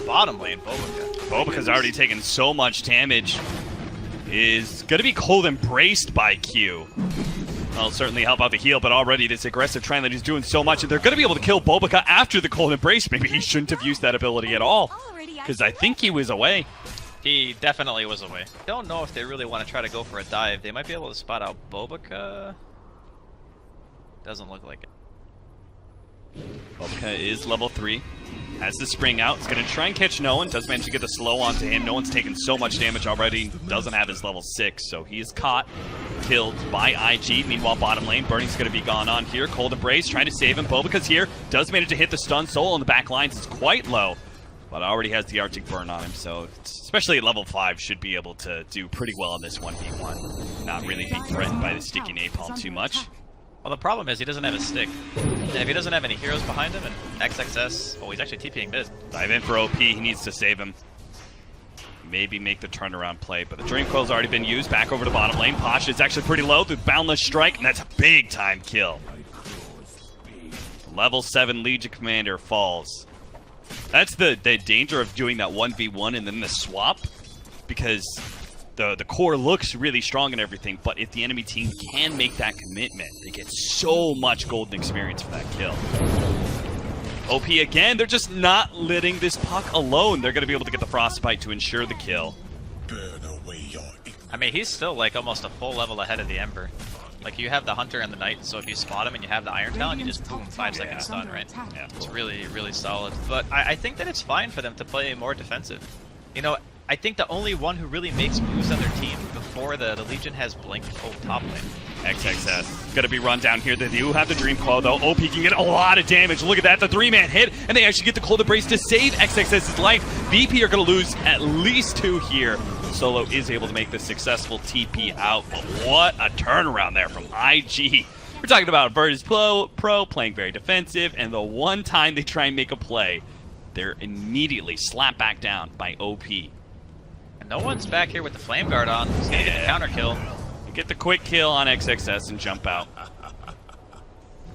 bottom lane, Bobica. Bobica's already taken so much damage. Is going to be cold embraced by Q. That'll certainly help out the heal, but already this aggressive trend that he's doing so much, and they're going to be able to kill Bobica after the cold embrace. Maybe he shouldn't have used that ability at all, because I think he was away. He definitely was away. Don't know if they really want to try to go for a dive. They might be able to spot out Bobica. Doesn't look like it. Bobica is level 3. Has the spring out. He's going to try and catch No One. Does manage to get the slow onto him. No One's taken so much damage already. Doesn't have his level 6, so he is caught. Killed by IG. Meanwhile, bottom lane, Burning's going to be gone on here. Cold Embrace trying to save him. Bobica's here. Does manage to hit the stun. Soul on the back lines is quite low, but already has the Arctic Burn on him, so especially at level 5 should be able to do pretty well in this 1v1. Not really being threatened by the sticky napalm too much. Well, the problem is he doesn't have a stick. And if he doesn't have any heroes behind him, and XXS... Oh, he's actually TPing mid. Dive in for OP. He needs to save him. Maybe make the turnaround play, but the Dream Coil's already been used. Back over to bottom lane. Pasha is actually pretty low through Boundless Strike, and that's a big time kill. Level 7 Legion Commander falls. That's the danger of doing that 1v1 and then the swap, because the core looks really strong and everything, but if the enemy team can make that commitment, they get so much golden experience for that kill. OP again, they're just not letting this puck alone. They're going to be able to get the Frostbite to ensure the kill. I mean, he's still like almost a full level ahead of the Ember. Like, you have the Hunter and the Knight, so if you spot him and you have the Iron Talon, you just boom, 5 second stun, right? Yeah. It's really, really solid. But I think that it's fine for them to play more defensive. You know, I think the only one who really makes moves on their team before the Legion has Blink top lane. XXS gonna be run down here. They do have the Dream Coil though. OP can get a lot of damage. Look at that, the 3-man hit, and they actually get the Cold Embrace to save XXS's life. VP are gonna lose at least 2 here. Solo is able to make the successful TP out, but what a turnaround there from IG. We're talking about Virtus Pro playing very defensive, and the one time they try and make a play, they're immediately slapped back down by OP. And no one's back here with the Flame Guard on. He's gonna get the counter kill. Get the quick kill on XXS and jump out.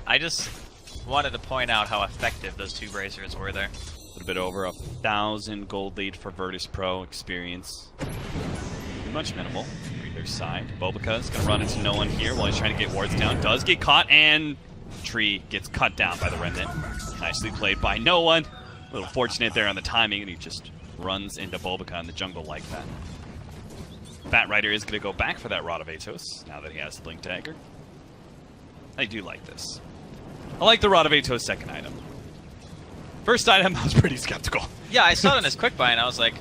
I just wanted to point out how effective those 2 bracers were there. A little bit over 1,000 gold lead for Virtus Pro experience. Pretty much minimal for either side. Bobica is going to run into No One here while he's trying to get wards down. Does get caught, and Tree gets cut down by the Remnant. Nicely played by No One. A little fortunate there on the timing, and he just runs into Bobica in the jungle like that. Bat Rider is going to go back for that Rod of Atos now that he has the Blink Dagger. I do like this. I like the Rod of Atos second item. First item, I was pretty skeptical. Yeah, I saw it in his quick buy, and I was like,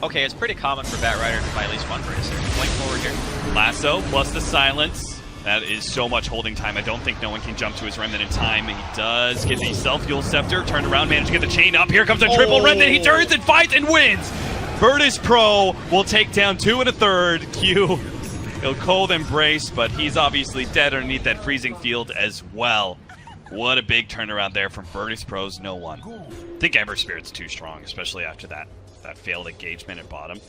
okay, it's pretty common for Bat Rider to buy at least 1 bracer. Blink forward here. Lasso plus the silence. That is so much holding time. I don't think No One can jump to his Remnant in time. He does get the Self-Fuel Scepter, turned around, managed to get the chain up. Here comes a triple Remnant. He turns and fights and wins. Virtus Pro will take down 2 1/3. Q, he'll Cold Embrace, but he's obviously dead underneath that freezing field as well. What a big turnaround there from Virtus Pro's No One. I think Ember Spirit's too strong, especially after that failed engagement at bottom.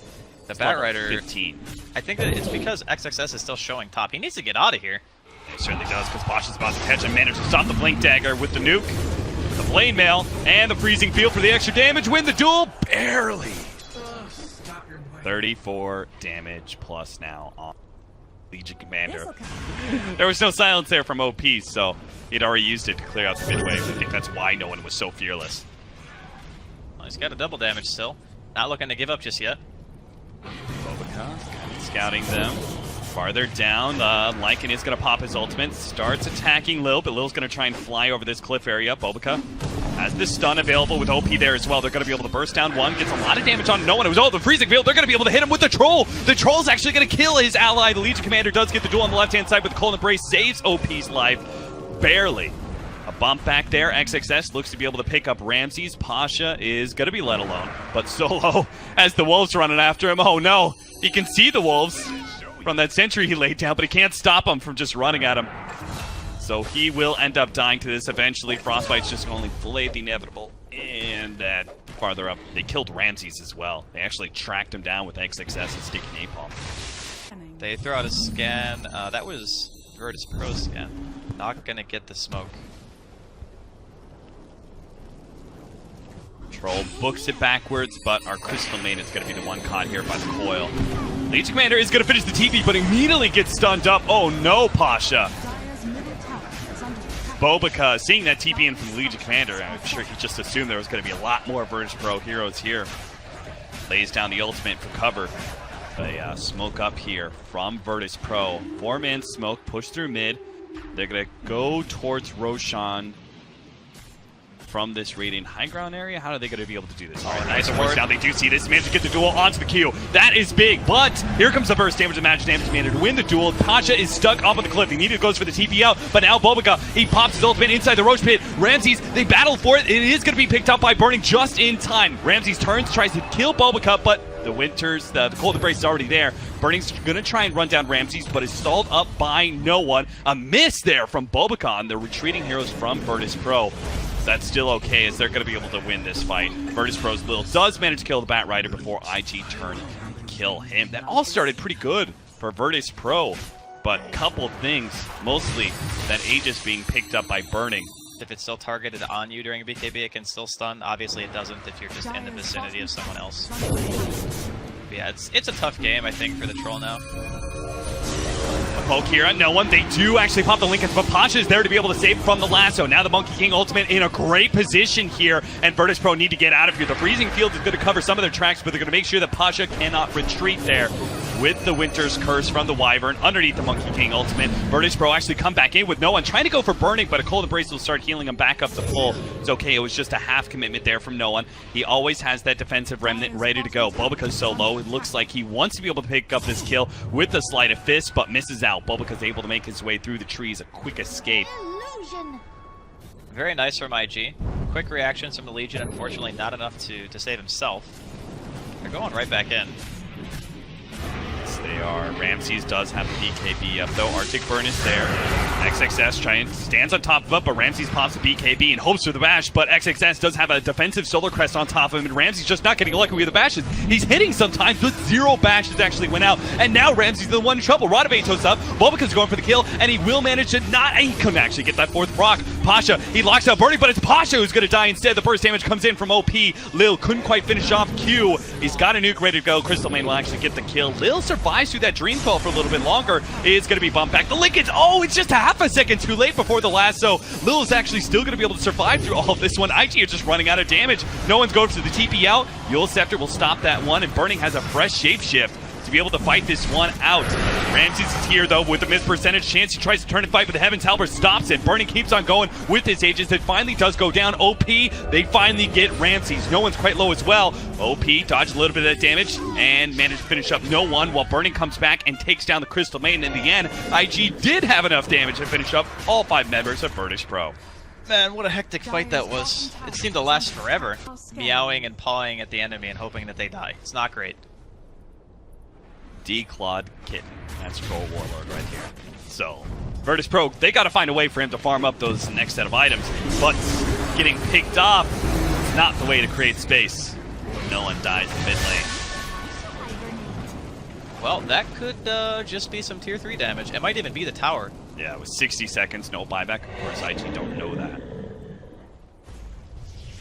The Bat Rider 15. I think that it's because XXS is still showing top. He needs to get out of here. He certainly does, because Bosch is about to catch him. Managed to stop the Blink Dagger with the nuke, the Blade Mail, and the freezing field for the extra damage. Win the duel barely. 34 damage plus now on Legion Commander. There was no silence there from OP, so he'd already used it to clear out the midway. I think that's why No One was so fearless. Well, he's got a double damage still. Not looking to give up just yet. Bobica kind of scouting them. Farther down, Lycan is going to pop his ultimate. Starts attacking Lil, but Lil's going to try and fly over this cliff area. Bobica has the stun available with OP there as well. They're going to be able to burst down 1. Gets a lot of damage on No One. It was the freezing field. They're going to be able to hit him with the Troll. The Troll's actually going to kill his ally. The Legion Commander does get the duel on the left-hand side with the Cold Embrace. Saves OP's life. Barely. A bump back there. XXS looks to be able to pick up Ramses. Pasha is going to be let alone. But Solo, as the Wolves running after him. Oh no. He can see the Wolves from that sentry he laid down, but he can't stop them from just running at him. So he will end up dying to this eventually. Frostbite's just only delayed the inevitable. And that farther up, they killed Ramses as well. They actually tracked him down with XXS and Sticky Napalm. They throw out a scan. That was Virtus Pro scan. Not gonna get the smoke. Troll books it backwards, but our Crystal Main is going to be the one caught here by the coil. Legion Commander is going to finish the TP, but immediately gets stunned up. Oh no, Pasha. Bobica, seeing that TP in from the Legion Commander, I'm sure he just assumed there was going to be a lot more Virtus Pro heroes here. Lays down the ultimate for cover. A smoke up here from Virtus Pro. 4-man smoke, push through mid. They're going to go towards Roshan from this radiant high ground area. How are they going to be able to do this? All right, nice force. Now they do see this. Manage to get the duel onto the Q. That is big, but here comes the burst damage and magic damage commander to win the duel. Pasha is stuck up on the cliff. He needed goes for the TP out, but now Bobica, he pops his ultimate inside the Roach Pit. Ramses, they battle for it. It is going to be picked up by Burning just in time. Ramses turns, tries to kill Bobica, but the Winters, the Cold Embrace is already there. Burning's going to try and run down Ramses, but is stalled up by no one. A miss there from Bobica on the retreating heroes from Virtus Pro. That's still okay, as they're going to be able to win this fight. Virtus Pro's Lil does manage to kill the Bat Rider before IG turn to kill him. That all started pretty good for Virtus Pro, but couple things, mostly that Aegis being picked up by Burning. If it's still targeted on you during a BKB, it can still stun. Obviously, it doesn't if you're just in the vicinity of someone else. But yeah, it's a tough game, I think, for the Troll now. A poke here on no one. They do actually pop the Lincoln, but Pasha is there to be able to save from the lasso. Now the Monkey King ultimate in a great position here, and Virtus Pro need to get out of here. The freezing field is going to cover some of their tracks, but they're going to make sure that Pasha cannot retreat there. With the Winter's Curse from the Wyvern underneath the Monkey King ultimate. Virtus Pro actually come back in with no one, trying to go for Burning, but a Cold Embrace will start healing him back up to full. It's okay, it was just a half commitment there from no one. He always has that defensive remnant ready to go. Bobica's so low, it looks like he wants to be able to pick up this kill with the Sleight of Fist, but misses out. Bobica's able to make his way through the trees, a quick escape. Very nice from IG. Quick reactions from the Legion, unfortunately not enough to save himself. They're going right back in. They are. Ramses does have the BKB up though. Arctic Burn is there. XXS stands on top of it, but Ramses pops the BKB and hopes for the bash, but XXS does have a defensive Solar Crest on top of him, and Ramses just not getting lucky with the bashes. He's hitting sometimes, but 0 bashes actually went out, and now Ramses is the one in trouble. Radavatos up, Bobica's going for the kill, and he will manage to not, he couldn't actually get that 4th proc. Pasha, he locks out Burning, but it's Pasha who's going to die instead. The burst damage comes in from OP. Lil couldn't quite finish off Q. He's got a nuke ready to go. Crystal Main will actually get the kill. Lil survives through that Dream Coil for a little bit longer. It's going to be bumped back. The Lincolns, oh, it's just a half a second too late before the lasso. Lil is actually still going to be able to survive through all of this one. IG is just running out of damage. No one's going for the TP out. Yule Scepter will stop that one, and Burning has a fresh shapeshift to be able to fight this one out. Ramses is here though with the missed percentage chance. He tries to turn and fight, but the Heaven's Helper stops it. Burning keeps on going with his Aegis. It finally does go down. OP, they finally get Ramses. No one's quite low as well. OP dodged a little bit of that damage and managed to finish up no one, while Burning comes back and takes down the Crystal Main. In the end, IG did have enough damage to finish up all 5 members of Virtus Pro. Man, what a hectic fight that was. It seemed to last forever. Meowing and pawing at the enemy and hoping that they die. It's not great. Declawed Kitten. That's Troll Warlord right here. So, Virtus Pro, they got to find a way for him to farm up those next set of items, but getting picked off is not the way to create space. No one dies in mid lane. Well, that could just be some tier 3 damage. It might even be the tower. Yeah, with 60 seconds, no buyback. Of course, IG don't know that.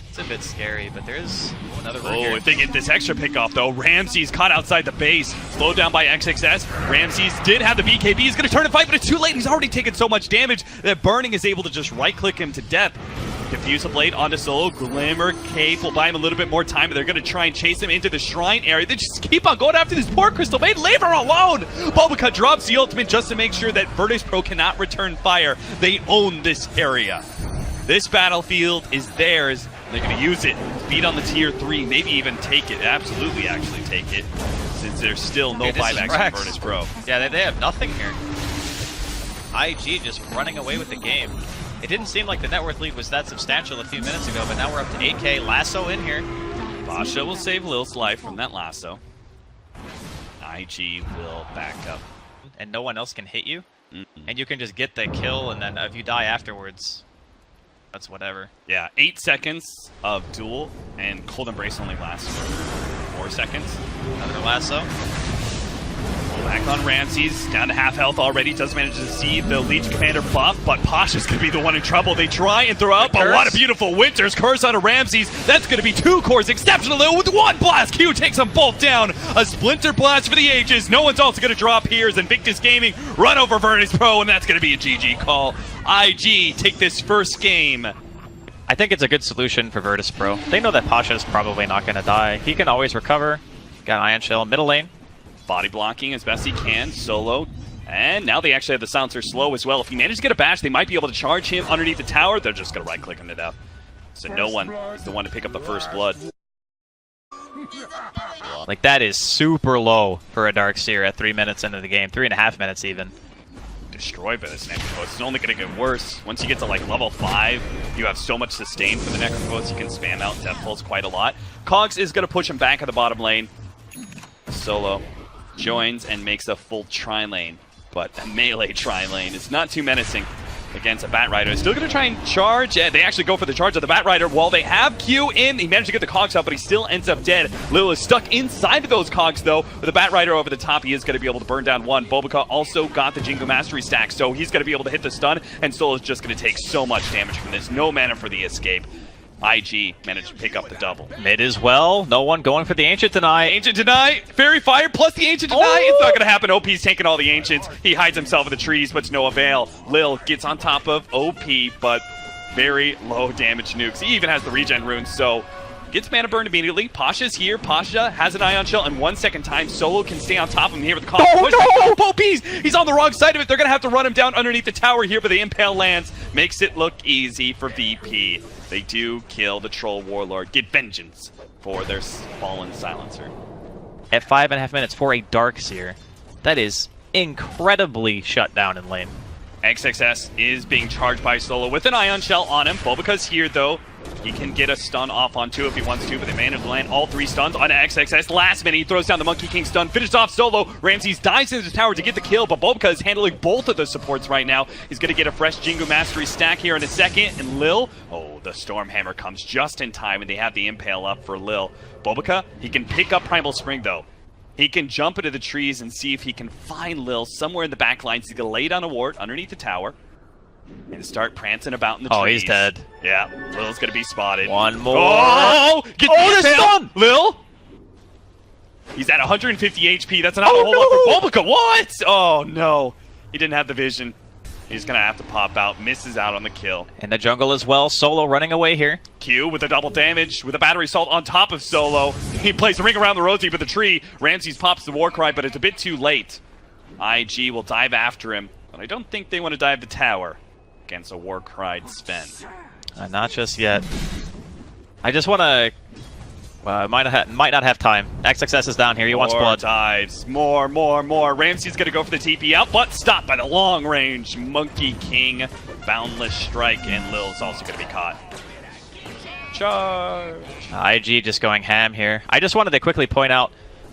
It's a bit scary, but there's another room Oh, here. if they get this extra pick off though, Ramses caught outside the base, slowed down by XXS. Ramses did have the BKB, he's gonna turn and fight, but it's too late. He's already taken so much damage that Burning is able to just right-click him to death. Diffuse a blade onto Solo, Glimmer Cape will buy him a little bit more time, but they're gonna try and chase him into the shrine area. They just keep on going after this poor Crystal Maid. Leave her alone! Bobica drops the ultimate just to make sure that Virtus Pro cannot return fire. They own this area. This battlefield is theirs. They're going to use it, beat on the tier 3, maybe even take it. Absolutely, actually take it, since there's still no buybacks from Virtus Pro. Yeah, they have nothing here. IG just running away with the game. It didn't seem like the net worth lead was that substantial a few minutes ago, but now we're up to 8K. Lasso in here. Pasha will save Lil's life from that lasso. IG will back up. And no one else can hit you. And you can just get the kill, and then if you die afterwards, that's whatever. Yeah, 8 seconds of duel, and Cold Embrace only lasts 4 seconds. Another lasso. Back on Ramses, down to half health already. Does manage to see the Legion Commander buff, but Pasha's going to be the one in trouble. They try and throw out, but what a beautiful Winter's Curse on a Ramses. That's going to be 2 cores. Exceptional with 1 blast. Q takes them both down. A Splinter Blast for the ages. No one's also going to drop here as Invictus Gaming run over Virtus Pro, and that's going to be a GG call. IG take this first game. I think it's a good solution for Virtus Pro. They know that Pasha is probably not going to die. He can always recover. Got Ion Shell middle lane. Body blocking as best he can, solo. And now they actually have the silencer slow as well. If he manages to get a bash, they might be able to charge him underneath the tower. They're just going to right-click him to death. So no one is the one to pick up the first blood. Like, that is super low for a Darkseer at 3 minutes into the game. 3.5 minutes even. Destroyed by this Necrophos. It's only going to get worse. Once you get to like level 5, you have so much sustain for the Necrophos. You can spam out Death Pulse quite a lot. Cogs is going to push him back at the bottom lane. Solo joins and makes a full tri-lane, but a melee tri-lane is not too menacing against a Batrider. Still going to try and charge. They actually go for the charge of the Batrider while they have Q in. He managed to get the Cogs out, but he still ends up dead. Lil is stuck inside of those Cogs, though. With the Batrider over the top, he is going to be able to burn down one. Bobica also got the Jingo Mastery stack, so he's going to be able to hit the stun, and Soul is just going to take so much damage from this. No mana for the escape. IG managed to pick up the double. Mid as well. No one going for the Ancient Deny. Ancient Deny, Fairy Fire plus the Ancient Deny. It's not going to happen. OP's taking all the Ancients. He hides himself in the trees, but to no avail. Lil gets on top of OP, but very low damage nukes. He even has the regen runes, so gets mana burned immediately. Pasha's here. Pasha has an Ion Shell, and 1 second time, Solo can stay on top of him here with the call. Oh, no! OP's! He's on the wrong side of it. They're going to have to run him down underneath the tower here, but the Impale lands. Makes it look easy for VP. They do kill the Troll Warlord, get vengeance for their fallen silencer. At 5.5 minutes for a Darkseer, that is incredibly shut down in lane. XXS is being charged by Solo with an Ion Shell on him. Bobica's here, though. He can get a stun off on 2 if he wants to, but they managed to land all 3 stuns on XXS. Last minute, he throws down the Monkey King stun, finishes off Solo. Ramses dives into the tower to get the kill, but Bobica is handling both of the supports right now. He's going to get a fresh Jingu Mastery stack here in a second, and Lil, oh, the Stormhammer comes just in time, and they have the Impale up for Lil. Bobica, he can pick up Primal Spring, though. He can jump into the trees and see if he can find Lil somewhere in the back lines. He's going to lay down a ward underneath the tower and start prancing about in the trees. Oh, he's dead. Yeah, Lil's going to be spotted. One more. Oh, get the stun! Lil? He's at 150 HP. That's not a whole lot for Bobica. What? Oh, no. He didn't have the vision. He's going to have to pop out. Misses out on the kill. In the jungle as well. Solo running away here. Q with the double damage, with a battery assault on top of Solo. He plays a ring around the rosy with the tree. Ramses pops the war cry, but it's a bit too late. IG will dive after him, but I don't think they want to dive the tower against a war cried Sven. Not just yet. I just want to... might not have time. XXS is down here. He wants blood. Dives. More. Ramsey's going to go for the TP out, but stopped by the long-range Monkey King. Boundless Strike, and Lil's also going to be caught. Charge. IG just going ham here. I just wanted to quickly point out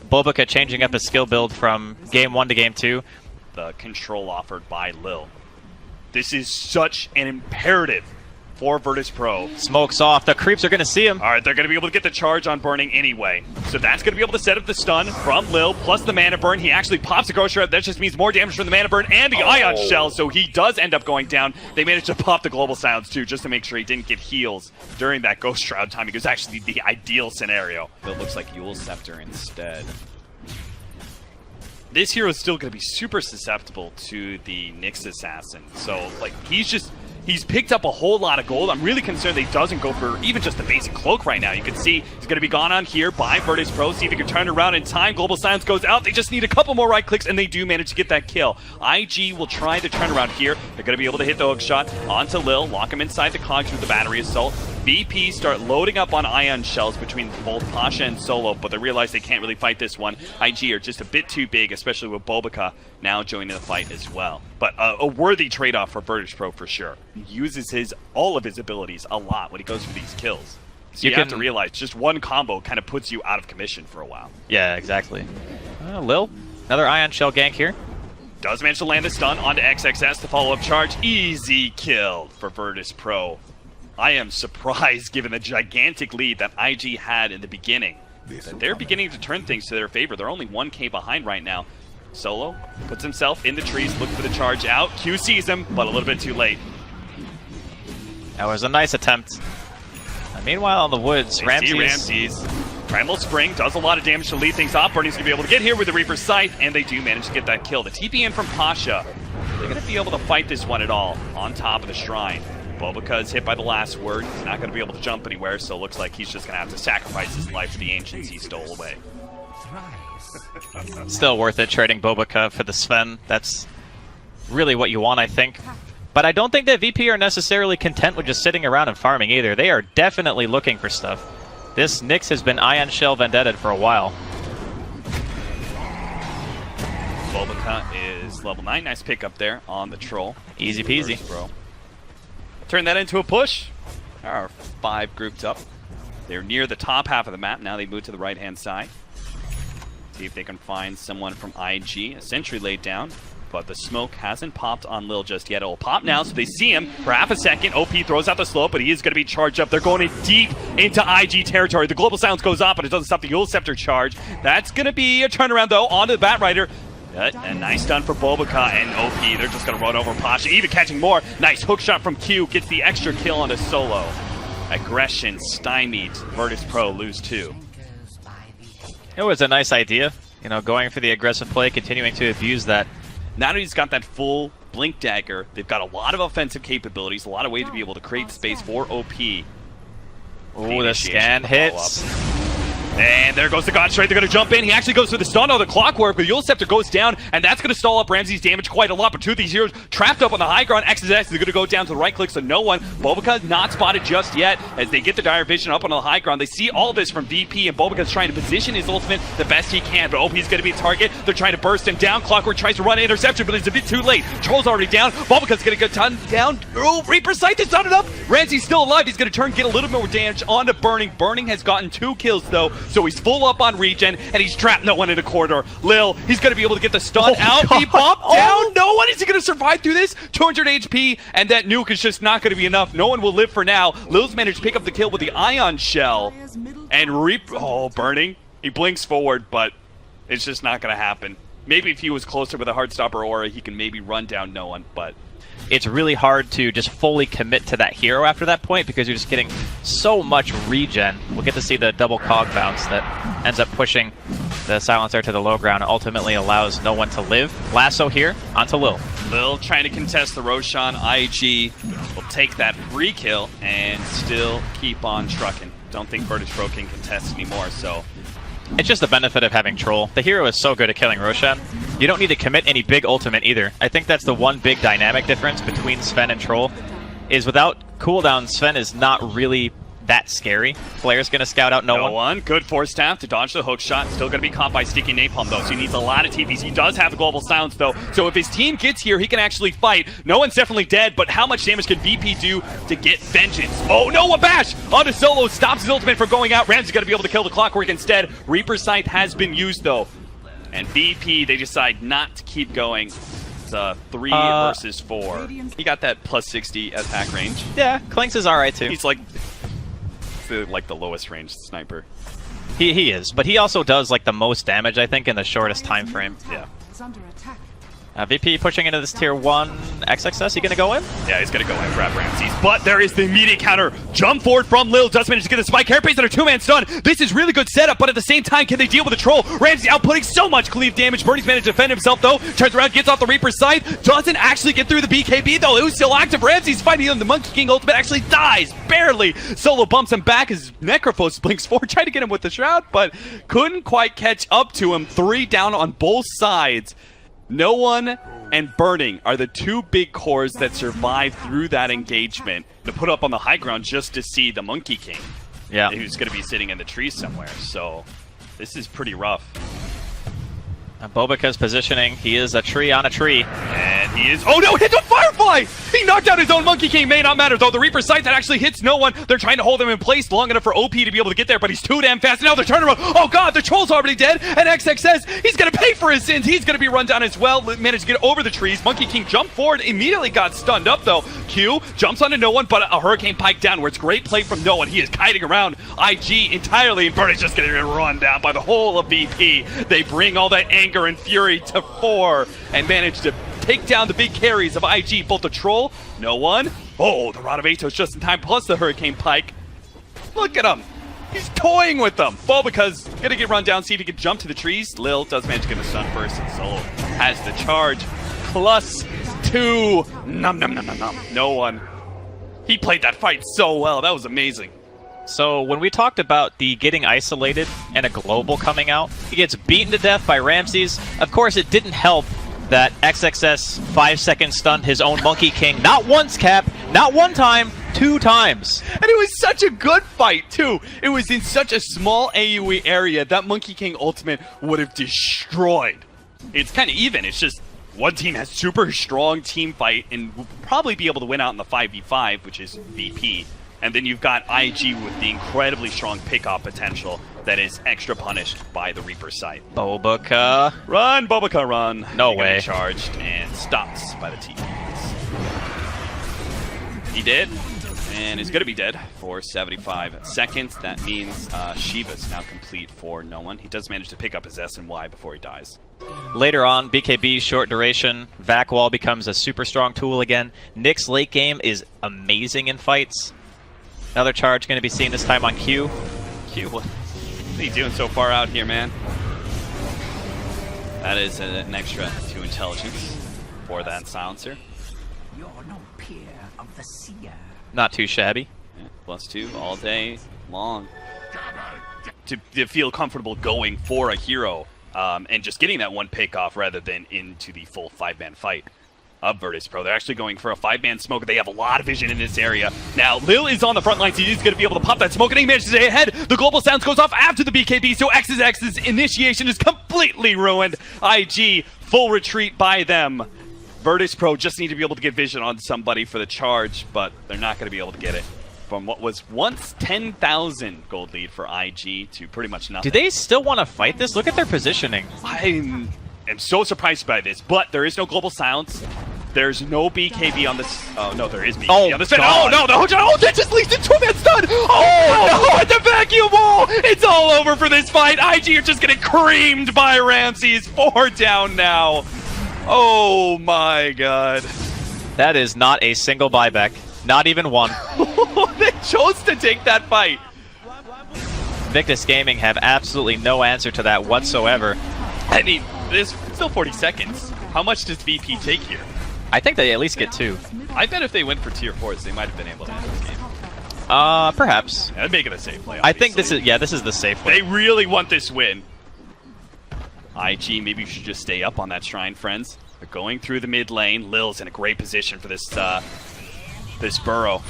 Bobica changing up his skill build from Game 1 to Game 2. The control offered by Lil. This is such an imperative for Virtus Pro. Smoke's off. The creeps are going to see him. All right, they're going to be able to get the charge on burning anyway. So that's going to be able to set up the stun from Lil, plus the mana burn. He actually pops a Ghost Shroud. That just means more damage from the mana burn and the Ion Shell, so he does end up going down. They managed to pop the Global Silence too, just to make sure he didn't get heals during that Ghost Shroud time. It was actually the ideal scenario. It looks like Yule's Scepter instead. This hero is still going to be super susceptible to the Nyx Assassin. So, like, he's picked up a whole lot of gold. I'm really concerned that he doesn't go for even just the basic cloak right now. You can see he's going to be gone on here by Virtus Pro. See if he can turn it around in time. Global Silence goes out. They just need a couple more right clicks, and they do manage to get that kill. IG will try the turnaround here. They're going to be able to hit the hook shot onto Lil, lock him inside the cogs with the battery assault. VP start loading up on Ion Shells between both Pasha and Solo, but they realize they can't really fight this one. IG are just a bit too big, especially with Bobica now joining the fight as well. But a worthy trade-off for Virtus Pro for sure. He uses all of his abilities a lot when he goes for these kills. So you have to realize just one combo kind of puts you out of commission for a while. Yeah, exactly. Lil, another Ion Shell gank here. Does manage to land a stun onto XXS to follow up charge. Easy kill for Virtus Pro. I am surprised, given the gigantic lead that IG had in the beginning, that they're beginning to turn things to their favor. They're only 1K behind right now. Solo puts himself in the trees, looking for the charge out. Q sees him, but a little bit too late. That was a nice attempt. Meanwhile, in the woods, Ramses. Primal Spring does a lot of damage to lead things off. Burning's going to be able to get here with the Reaper's Scythe, and they do manage to get that kill. The TP in from Pasha. They're going to be able to fight this one at all on top of the shrine. Bulbaka is hit by the last word. He's not going to be able to jump anywhere, so it looks like he's just going to have to sacrifice his life to the ancients he stole away. Still worth it trading Bulbaka for the Sven. That's really what you want, I think. But I don't think that VP are necessarily content with just sitting around and farming either. They are definitely looking for stuff. This Nyx has been Ion Shell Vendetta for a while. Bulbaka is level 9. Nice pick up there on the troll. Easy peasy. Bro. Turn that into a push. There are 5 grouped up. They're near the top half of the map. Now they move to the right-hand side. See if they can find someone from IG. A sentry laid down, but the smoke hasn't popped on Lil just yet. It'll pop now, so they see him for half a second. OP throws out the slope, but he is going to be charged up. They're going in deep into IG territory. The global silence goes off, but it doesn't stop the Yule Scepter charge. That's going to be a turnaround, though, onto the Bat Rider. A nice stun for Bulbaka and OP. They're just going to run over Pasha, even catching more. Nice hook shot from Q. Gets the extra kill on the Solo. Aggression stymied. Virtus Pro lose 2. It was a nice idea. You know, going for the aggressive play, continuing to abuse that. Now that he's got that full Blink Dagger, they've got a lot of offensive capabilities, a lot of ways to be able to create space for OP. Oh, the scan hits. And there goes the God Strike. They're going to jump in. He actually goes for the stun on the Clockwork, but the Yule Scepter goes down, and that's going to stall up Ramsey's damage quite a lot. But 2 of these heroes trapped up on the high ground. XSS is going to go down to the right click, so no one. Bulbaka not spotted just yet as they get the dire vision up on the high ground. They see all this from VP, and Bulbaka's trying to position his ultimate the best he can, but OP's going to be a target. They're trying to burst him down. Clockwork tries to run an interception, but it's a bit too late. Troll's already down. Bulbaka's going to get down. Oh, Reaper's Scythe is not enough. Ramsey's still alive. He's going to turn, get a little bit more damage onto Burning. Burning has gotten 2 kills, though, so he's full up on regen, and he's trapped no one in the corridor. Lil, he's going to be able to get the stun out. God. He popped down. No one is he going to survive through this. 200 HP, and that nuke is just not going to be enough. No one will live for now. Lil's managed to pick up the kill with the Ion Shell, and Burning. He blinks forward, but it's just not going to happen. Maybe if he was closer with a Heartstopper Aura, he can maybe run down no one, but it's really hard to just fully commit to that hero after that point because you're just getting so much regen. We'll get to see the double cog bounce that ends up pushing the Silencer to the low ground and ultimately allows no one to live. Lasso here onto Lil. Lil trying to contest the Roshan. IG will take that free kill and still keep on trucking. Don't think Virtus Pro can contest anymore, so it's just the benefit of having Troll. The hero is so good at killing Roshan. You don't need to commit any big ultimate either. I think that's the one big dynamic difference between Sven and Troll, is without cooldown, Sven is not really that scary. Flair's going to scout out no one. Good force staff to dodge the hook shot. Still going to be caught by Sticky Napalm, though, so he needs a lot of TPs. He does have the global silence, though, so if his team gets here, he can actually fight. No one's definitely dead, but how much damage can VP do to get vengeance? Oh, no, a bash onto Solo. Stops his ultimate from going out. Ramsey's going to be able to kill the Clockwork instead. Reaper's Scythe has been used, though. And VP, they decide not to keep going. It's 3 versus 4. He got that plus 60 attack range. Yeah, Clinks is alright, too. He's like the lowest range sniper. He is, but he also does like the most damage, I think, in the shortest time frame. Yeah. VP pushing into this tier 1 XXS. He gonna go in? Yeah, he's gonna go in, grab Ramses. But there is the immediate counter. Jump forward from Lil. Does manage to get the spike. Hairpace on a 2-man stun. This is really good setup, but at the same time, can they deal with the troll? Ramsey outputting so much cleave damage. Birdie's managed to defend himself, though. Turns around, gets off the Reaper's Scythe. Doesn't actually get through the BKB, though. It was still active. Ramsey's fighting him. The Monkey King ultimate actually dies. Barely. Solo bumps him back as Necrophos blinks forward. Tried to get him with the Shroud, but couldn't quite catch up to him. 3 down on both sides. No one and Burning are the 2 big cores that survive through that engagement to put up on the high ground just to see the Monkey King. Yeah. Who's going to be sitting in the trees somewhere. So this is pretty rough. Bulbaka's positioning. He is a tree on a tree. And He is. Oh no, hit the Firefly! He knocked out his own Monkey King. May not matter though. The Reaper sight that actually hits no one. They're trying to hold him in place long enough for OP to be able to get there, but he's too damn fast. And now they're turning around. Oh god, the Troll's already dead. And XX says he's gonna pay for his sins. He's gonna be run down as well. Managed to get over the trees. Monkey King jumped forward, immediately got stunned up though. Q jumps onto no one, but a Hurricane Pike downwards. Great play from no one. He is kiting around IG entirely, and Birdie's just getting run down by the whole of VP. They bring all that anger and fury to 4 and manage to take down the big carries of IG, both the Troll, no one. Oh, the Rod of Atos just in time, plus the Hurricane Pike. Look at him. He's toying with them. Bulbaka's gonna get run down, see if he can jump to the trees. Lil does manage to get a stun first, and Solo has the charge. +2. Num, num, num, num, num. No one. He played that fight so well. That was amazing. So when we talked about the getting isolated and a global coming out, he gets beaten to death by Ramses. Of course, it didn't help that XXS 5-second stunned his own Monkey King. Not once, Cap. Not one time. 2 times. And it was such a good fight, too. It was in such a small AoE area that Monkey King ultimate would have destroyed. It's kind of even. It's just one team has super strong team fight and will probably be able to win out in the 5v5, which is VP. And then you've got IG with the incredibly strong pick-off potential that is extra punished by the Reaper sight. Bulbaka. Run, Bulbaka, run. No way. Charged and stops by the TPs. He did, and is going to be dead for 75 seconds. That means Shiva's now complete for no one. He does manage to pick up his S and Y before he dies. Later on, BKB's short duration, Vac Wall becomes a super strong tool again. Nick's late game is amazing in fights. Another charge going to be seen this time on Q. Q, what are you doing so far out here, man? That is an extra 2 intelligence for that silencer. You're no peer of the seer. Not too shabby. Yeah, +2 all day long. To feel comfortable going for a hero and just getting that one pick off rather than into the full 5-man fight of Virtus Pro. They're actually going for a 5-man smoke. They have a lot of vision in this area. Now, Lil is on the front lines. He's going to be able to pop that smoke, and he manages to stay ahead. The global sounds goes off after the BKB, so XX's initiation is completely ruined. IG, full retreat by them. Virtus Pro just need to be able to get vision on somebody for the charge, but they're not going to be able to get it. From what was once 10,000 gold lead for IG to pretty much nothing. Do they still want to fight this? Look at their positioning. I am so surprised by this, but there is no global silence. There's no BKB on this. Oh, no, there is BKB on this. Oh, no, that just leads to 2-man stun. Oh, no, at the vacuum wall. It's all over for this fight. IG are just getting creamed by Ramses. 4 down now. Oh, my God. That is not a single buyback. Not even one. They chose to take that fight. Victus Gaming have absolutely no answer to that whatsoever. I mean, there's still 40 seconds. How much does VP take here? I think they at least get 2. I bet if they went for tier 4s, they might have been able to end this game. Perhaps. Yeah, make it a safe play, I think this is the safe They way. really want this win. IG, maybe you should just stay up on that shrine, friends. They're going through the mid lane. Lil's in a great position for this this burrow.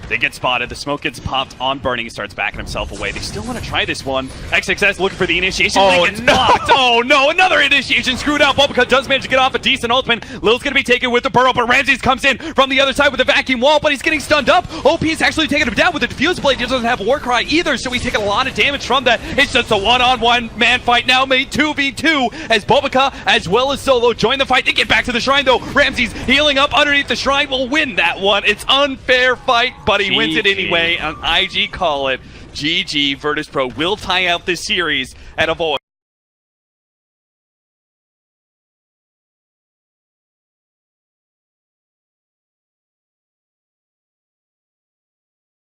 They get spotted. The smoke gets popped on Burning. He starts backing himself away. They still want to try this one. XXS looking for the initiation. Oh, Gets no. blocked. Oh, no. Another initiation screwed out. Bulbaka does manage to get off a decent ultimate. Lil's going to be taken with the burrow, but Ramses comes in from the other side with a vacuum wall, but he's getting stunned up. OP is actually taking him down with the diffuse blade. He doesn't have a war cry either, so he's taking a lot of damage from that. It's just a one-on-one man fight now made 2v2 as Bulbaka as well as Solo join the fight. They get back to the shrine, though. Ramses healing up underneath the shrine will win that one. It's unfair fight, but he wins it anyway. On IG call it. GG. Virtus Pro will tie out this series and avoid